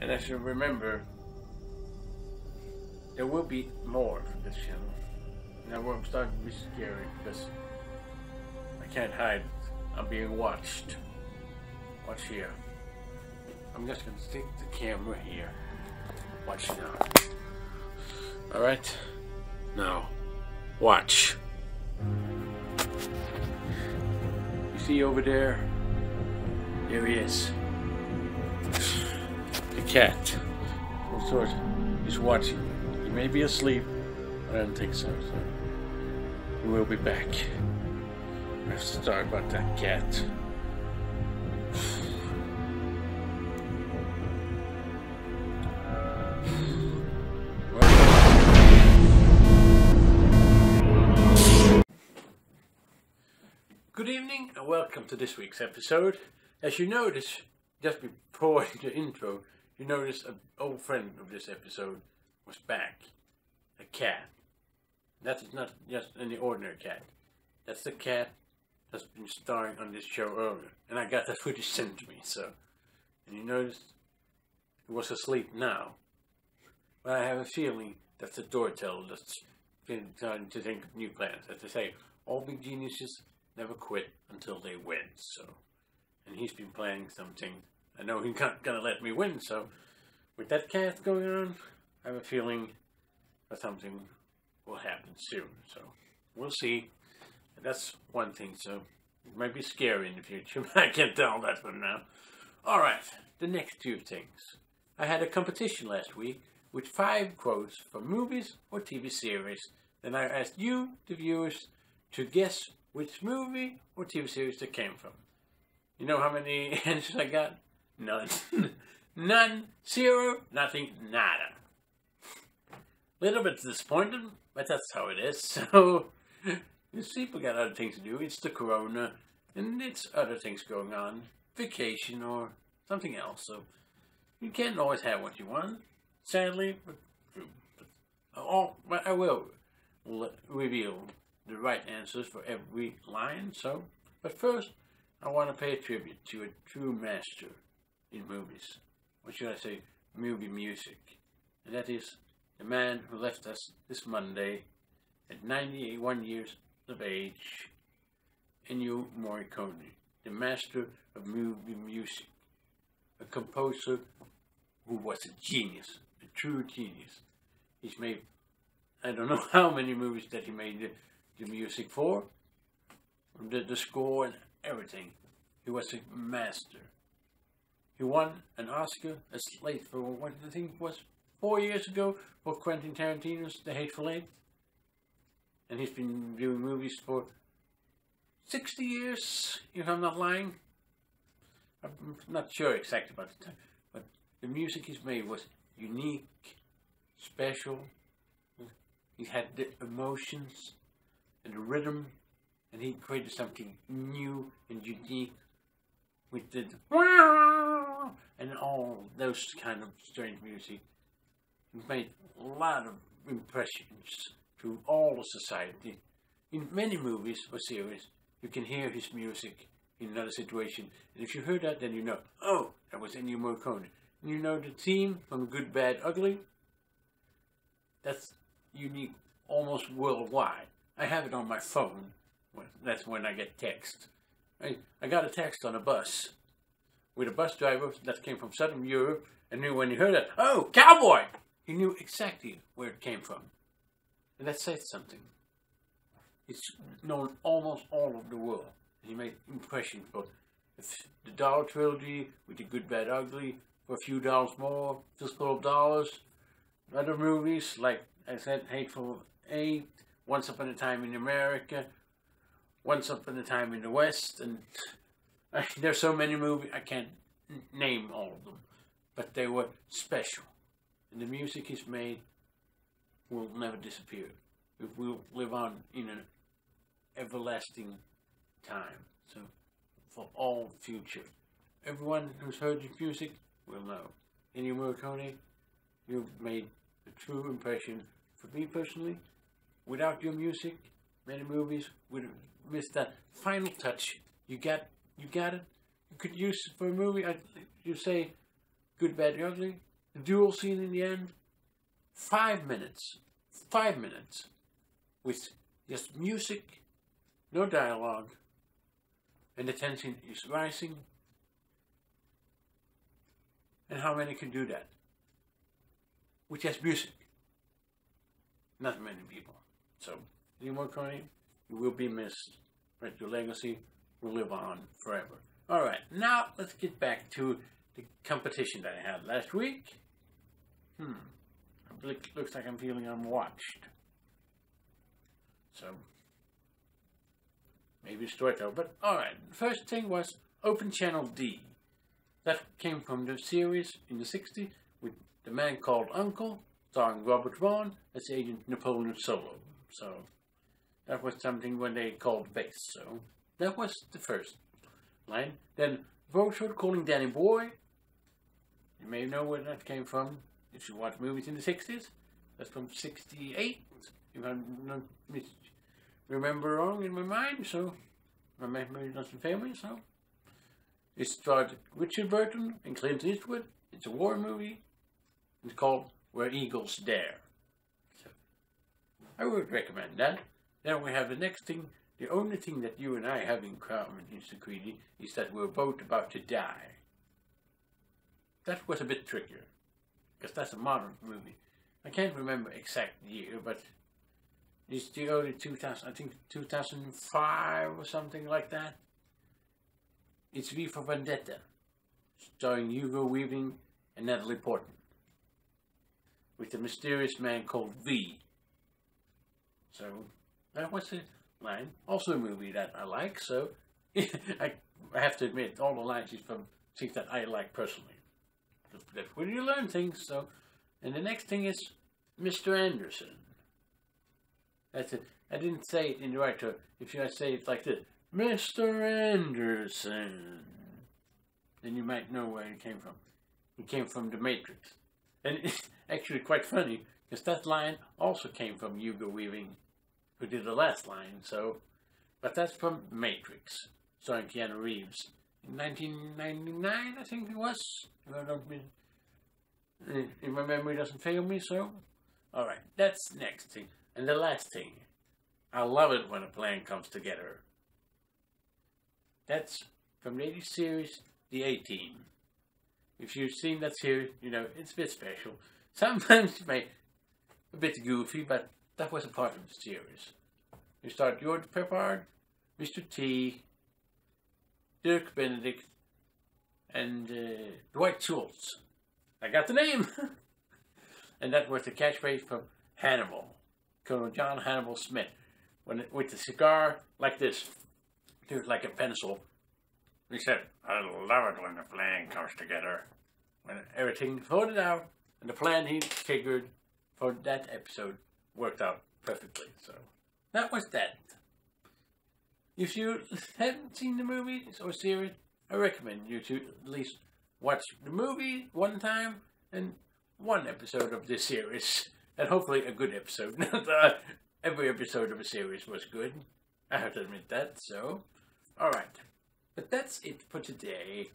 And as you remember, there will be more from this channel. Now I'm starting to be scary because I can't hide it. I'm being watched. Watch here. I'm just gonna stick the camera here. Watch now. Alright? Now, watch. You see over there? There he is. The cat. Of course, he's watching. He may be asleep, but I don't think so. So he will be back. I have to start about that cat. Good evening and welcome to this week's episode. As you notice, just before the intro, you notice an old friend of this episode was back. A cat. That is not just any ordinary cat. That's the cat that's been starring on this show earlier. And I got that footage sent to me, so. And you notice he was asleep now. But I have a feeling that's the storyteller that's been trying to think of new plans. As they say, all big geniuses never quit until they win, so. And he's been planning something. I know he's not gonna let me win, so. With that cat going on, I have a feeling that something will happen soon, so. We'll see. That's one thing, so. It might be scary in the future, but I can't tell that for now. Alright, the next two things. I had a competition last week with 5 quotes from movies or TV series. Then I asked you, the viewers, to guess which movie or TV series they came from. You know how many answers I got? None. None. 0. Nothing. Nada. Little bit disappointed, but that's how it is. So, these people got other things to do. It's the corona, and it's other things going on. Vacation or something else. So, you can't always have what you want. Sadly, but I will reveal the right answers for every line. So, but first, I want to pay a tribute to a true master in movies. Or should I say, movie music. And that is the man who left us this Monday at 91 years of age, Ennio Morricone, the master of movie music. A composer who was a genius, a true genius. He's made, I don't know how many movies that he made the music for, the score and everything. He was a master. He won an Oscar, a slate for what I think was 4 years ago for Quentin Tarantino's The Hateful Eight. And he's been doing movies for 60 years, if I'm not lying. I'm not sure exactly about the time, but the music he's made was unique, special. He had the emotions and the rhythm, and he created something new and unique with the wow and all those kind of strange music. He made a lot of impressions to all of society. In many movies or series, you can hear his music in another situation, and if you heard that, then you know, oh, that was Ennio Morricone. And you know the theme from Good, Bad, Ugly? That's unique almost worldwide. I have it on my phone. That's when I get text. I got a text on a bus with a bus driver that came from Southern Europe, and knew when he heard that, oh, cowboy! He knew exactly where it came from. And that says something. It's known almost all over the world. He made impressions for the Dollar Trilogy with the Good, Bad, Ugly for a few dollars more, Fistful of Dollars. Other movies like I said, Hateful Eight, Once Upon a Time in America, Once Upon a Time in the West, and there's so many movies I can't name all of them, but they were special. And the music he's made will never disappear. It will live on in an everlasting time. So, for all future. Everyone who's heard your music will know. Ennio Morricone, you've made a true impression for me personally. Without your music, many movies would have missed that final touch. You got it. You could use it for a movie. You say Good, Bad, Ugly. the duel scene in the end, 5 minutes. 5 minutes. With just music, no dialogue, and the tension is rising. And how many can do that? With just music. Not many people. So, Ennio Morricone, you will be missed, but your legacy will live on forever. Alright, now let's get back to the competition that I had last week. It looks like I'm feeling unwatched. So, maybe Storyteller. But alright, the first thing was Open Channel D. That came from the series in the 60s with The Man Called Uncle, starring Robert Vaughn as Agent Napoleon Solo. So, that was something when they called base. So, that was the first line. Then, Voshwood calling Danny Boy. You may know where that came from if you watch movies in the 60s. That's from 68, if I don't remember wrong in my mind. So, my memory doesn't fail me. So, it starred Richard Burton and Clint Eastwood. It's a war movie. It's called Where Eagles Dare. So, I would recommend that. Then we have the next thing. The only thing that you and I have in common, Mr. Creedy, is that we're both about to die. That was a bit trickier, because that's a modern movie. I can't remember exact year, but it's the early 2000, I think 2005 or something like that. It's V for Vendetta, starring Hugo Weaving and Natalie Portman, with a mysterious man called V. So, that was the line. Also a movie that I like, so I have to admit, all the lines is from things that I like personally. That's where you learn things. So, and the next thing is Mr. Anderson. That's it. I didn't say it in the right term. If I say it like this, Mr. Anderson, then you might know where it came from. It came from The Matrix. And it's actually quite funny, because that line also came from Hugo Weaving, who did the last line. So, but that's from Matrix, starring Keanu Reeves. In 1999, I think it was. If my memory doesn't fail me, so. Alright, that's the next thing. And the last thing. I love it when a plan comes together. That's from the 80s series, The A-Team. If you've seen that series, you know, it's a bit special. Sometimes it may be a bit goofy, but that was a part of the series. You start George Peppard, Mr. T, Dirk Benedict, and Dwight Schultz. I got the name! And that was the catchphrase from Hannibal, Colonel John Hannibal Smith. With the cigar like this, it was like a pencil. He said, I love it when the plan comes together. When everything sorted out, and the plan he figured for that episode worked out perfectly. So, that was that. If you haven't seen the movies or series, I recommend you to at least watch the movie one time and one episode of this series. And hopefully a good episode. Not every episode of a series was good. I have to admit that, so. Alright. But that's it for today.